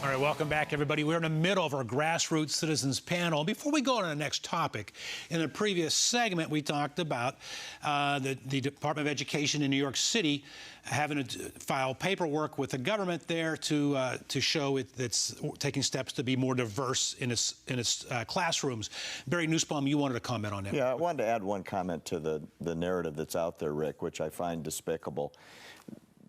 All right, welcome back, everybody. We're in the middle of our Grassroots Citizens Panel. Before we go on to the next topic, in the previous segment, we talked about the Department of Education in New York City having to file paperwork with the government there to show it's taking steps to be more diverse in its classrooms. Barry Nussbaum, you wanted to comment on that. Yeah, I wanted to add one comment to the narrative that's out there, Rick, which I find despicable.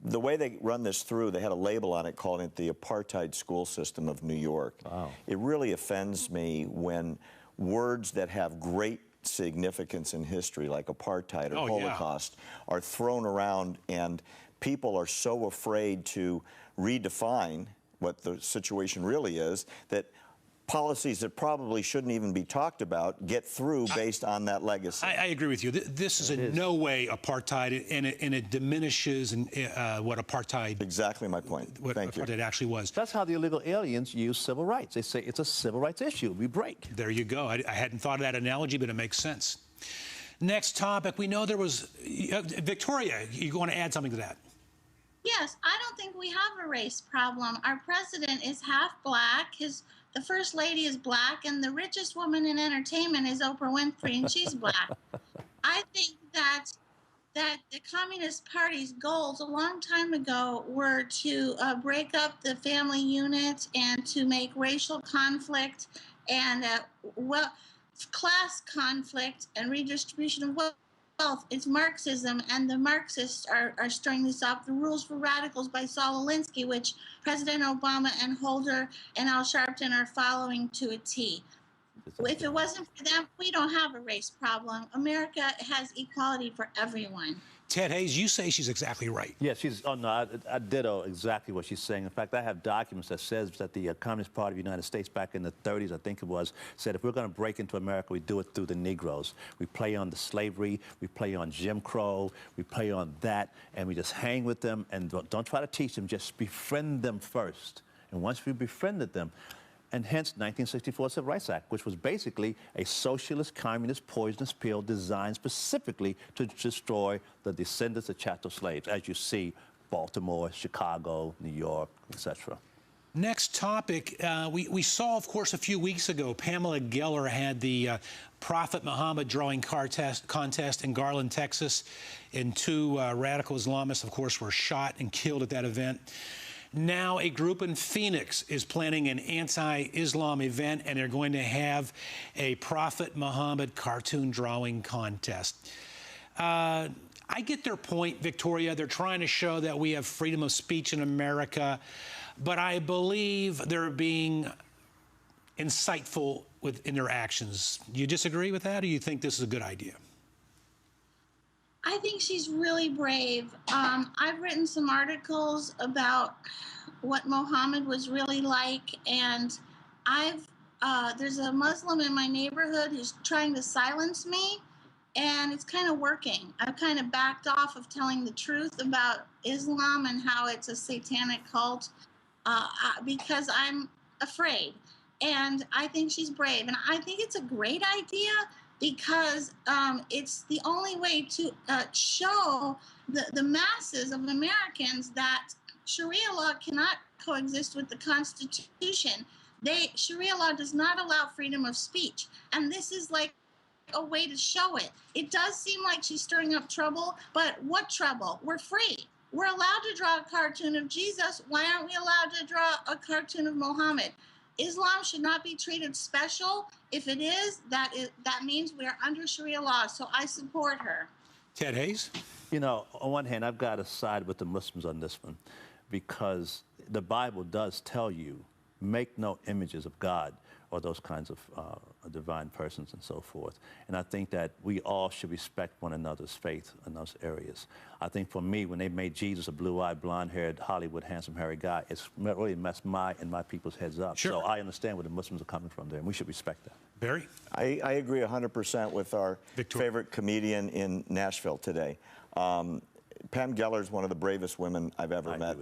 The way they run this through, they had a label on it calling it the apartheid school system of New York. Wow. It really offends me when words that have great significance in history, like apartheid or Holocaust, are thrown around, and people are so afraid to redefine what the situation really is that policies that probably shouldn't even be talked about get through based on that legacy. I agree with you. This is in no way apartheid, and it diminishes what apartheid... Exactly my point. Thank you. Apartheid actually was. That's how the illegal aliens use civil rights. They say it's a civil rights issue. We break. There you go. I hadn't thought of that analogy, but it makes sense. Next topic. We know there was... Victoria, you want to add something to that? Yes, I don't think we have a race problem. Our president is half black. The first lady is black, and the richest woman in entertainment is Oprah Winfrey, and she's black. I think that the Communist Party's goals a long time ago were to break up the family unit and to make racial conflict and class conflict and redistribution of wealth. It's Marxism, and the Marxists are stirring this up. The Rules for Radicals by Saul Alinsky, which President Obama and Holder and Al Sharpton are following to a T. If it wasn't for them, we don't have a race problem. America has equality for everyone. Ted Hayes, you say she's exactly right. Yeah, I ditto exactly what she's saying. In fact, I have documents that says that the Communist Party of the United States back in the 30s, I think it was, said if we're going to break into America, we do it through the Negroes. We play on the slavery, we play on Jim Crow, we play on that, and we just hang with them and don't try to teach them, just befriend them first. And once we befriended them, and hence 1964 Civil Rights Act, which was basically a socialist, communist, poisonous pill designed specifically to destroy the descendants of chattel slaves, as you see Baltimore, Chicago, New York, etc. Next topic, we saw, of course, a few weeks ago, Pamela Geller had the Prophet Muhammad drawing contest in Garland, Texas, and two radical Islamists, of course, were shot and killed at that event. Now a group in Phoenix is planning an anti-Islam event, and they're going to have a Prophet Muhammad cartoon drawing contest. I get their point, Victoria. They're trying to show that we have freedom of speech in America, but I believe they're being insightful in their actions. Do you disagree with that, or do you think this is a good idea? I think she's really brave. I've written some articles about what Muhammad was really like, and there's a Muslim in my neighborhood who's trying to silence me, and it's kind of working. I've kind of backed off of telling the truth about Islam and how it's a satanic cult because I'm afraid. And I think she's brave, and I think it's a great idea, because it's the only way to show the masses of Americans that Sharia law cannot coexist with the Constitution. Sharia law does not allow freedom of speech, and this is like a way to show it. It does seem like she's stirring up trouble, but what trouble? We're free. We're allowed to draw a cartoon of Jesus. Why aren't we allowed to draw a cartoon of Muhammad? Islam should not be treated special. If it is, that means we are under Sharia law. So I support her. Ted Hayes? You know, on one hand, I've got to side with the Muslims on this one, because the Bible does tell you, make no images of God or those kinds of divine persons and so forth. And I think that we all should respect one another's faith in those areas. I think for me, when they made Jesus a blue-eyed, blonde-haired, Hollywood, handsome, hairy guy, it's really messed my and my people's heads up. Sure. So I understand where the Muslims are coming from there, and we should respect that. Barry? I agree 100% with our favorite comedian in Nashville today. Pam Geller is one of the bravest women I've ever met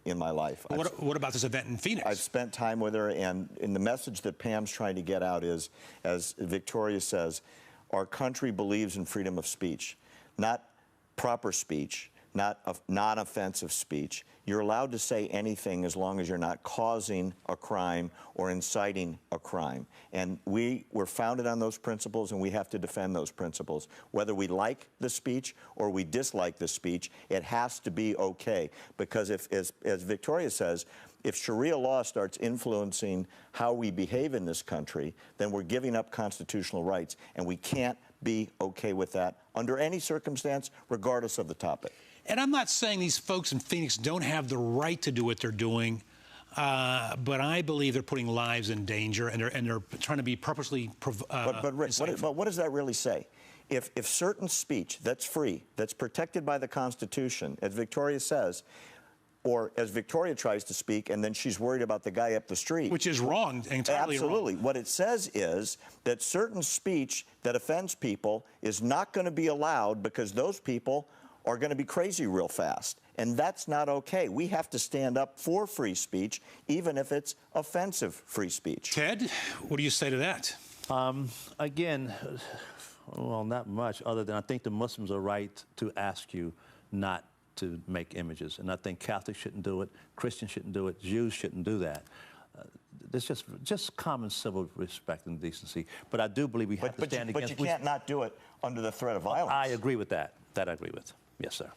in my life. What about this event in Phoenix? I've spent time with her, and the message that Pam's trying to get out is, as Victoria says, our country believes in freedom of speech, not proper speech, non-offensive speech. You're allowed to say anything as long as you're not causing a crime or inciting a crime. And we were founded on those principles, and we have to defend those principles. Whether we like the speech or we dislike the speech, it has to be okay. Because if, as Victoria says, if Sharia law starts influencing how we behave in this country, then we're giving up constitutional rights, and we can't be okay with that under any circumstance, regardless of the topic. And I'm not saying these folks in Phoenix don't have the right to do what they're doing, but I believe they're putting lives in danger, and they're trying to be purposely. But Rick, what does that really say? If certain speech that's free, that's protected by the Constitution, as Victoria says, or as Victoria tries to speak, and then she's worried about the guy up the street. Which is wrong, entirely Absolutely. wrong. What it says is that certain speech that offends people is not going to be allowed because those people are going to be crazy real fast. And that's not okay. We have to stand up for free speech, even if it's offensive free speech. Ted, what do you say to that? Again, well, not much, other than I think the Muslims are right to ask you not to make images. And I think Catholics shouldn't do it, Christians shouldn't do it, Jews shouldn't do that. There's just common civil respect and decency. But I do believe we have to stand against... But you can't not do it under the threat of violence. I agree with that. That I agree with. Yes, sir.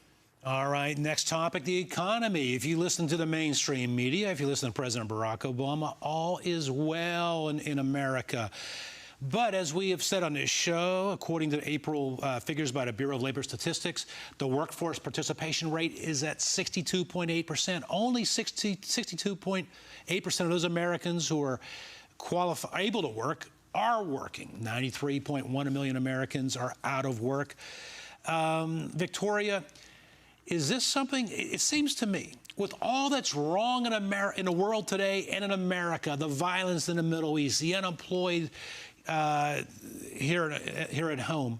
All right, next topic, the economy. If you listen to the mainstream media, if you listen to President Barack Obama, all is well in America. But as we have said on this show, according to April figures by the Bureau of Labor Statistics, the workforce participation rate is at 62.8%. Only 62.8% of those Americans who are able to work are working. 93.1 million Americans are out of work. Victoria, is this something, it seems to me, with all that's wrong in the world today and in America, the violence in the Middle East, the unemployed here at home,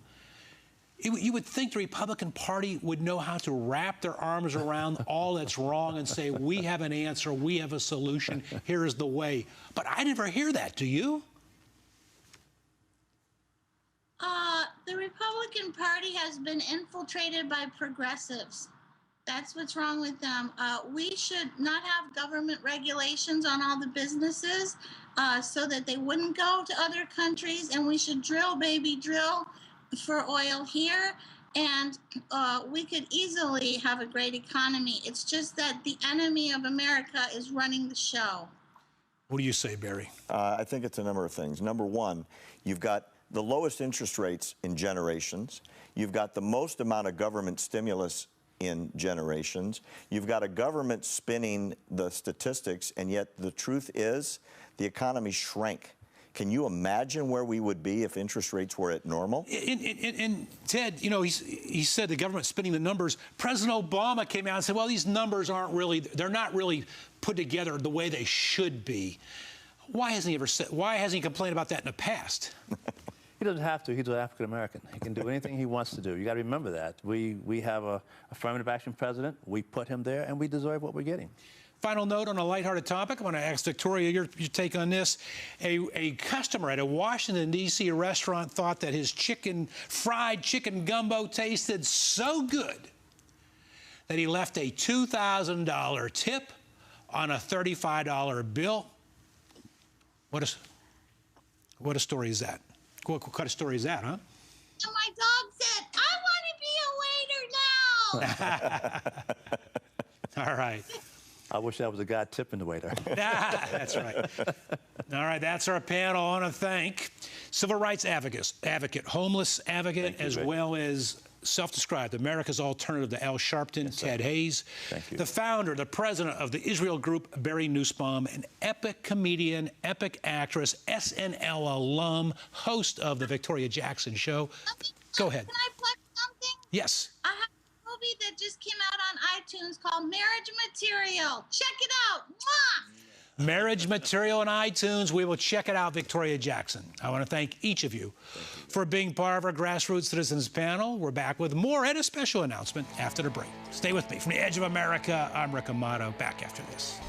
you would think the Republican Party would know how to wrap their arms around all that's wrong and say, we have an answer, we have a solution, here is the way. But I never hear that, do you? The Republican Party has been infiltrated by progressives. That's what's wrong with them. We should not have government regulations on all the businesses so that they wouldn't go to other countries, and we should drill, baby, drill for oil here, and we could easily have a great economy. It's just that the enemy of America is running the show. What do you say, Barry? I think it's a number of things. Number one, you've got the lowest interest rates in generations. You've got the most amount of government stimulus in generations. You've got a government spinning the statistics, and yet the truth is the economy shrank. Can you imagine where we would be if interest rates were at normal? And Ted, you know, he said the government's spinning the numbers. President Obama came out and said, well, these numbers aren't really, they're not really put together the way they should be. Why hasn't he complained about that in the past? He doesn't have to. He's an African American. He can do anything he wants to do. You got to remember that. We have a affirmative action president. We put him there, and we deserve what we're getting. Final note on a lighthearted topic. I want to ask Victoria your take on this. A customer at a Washington, D.C. restaurant thought that his fried chicken gumbo tasted so good that he left a $2,000 tip on a $35 bill. What a story is that? What kind of story is that, huh? And my dog said, I want to be a waiter now. All right. I wish that was a guy tipping the waiter. That's right. All right, that's our panel. I want to thank civil rights advocate, homeless advocate, as well as self-described America's alternative to Al Sharpton, Ted Hayes. Thank you. The founder, the president of the Israel group, Barry Nussbaum, an epic comedian, epic actress, SNL alum, host of the Victoria Jackson Show. Go ahead. Can I plug something? Yes. I have a movie that just came out on iTunes called Marriage Material. Check it out. Mwah! Marriage Material on iTunes. We will check it out, Victoria Jackson. I want to thank each of you for being part of our Grassroots Citizens Panel. We're back with more and a special announcement after the break. Stay with me. From the edge of America, I'm Rick Amato. Back after this.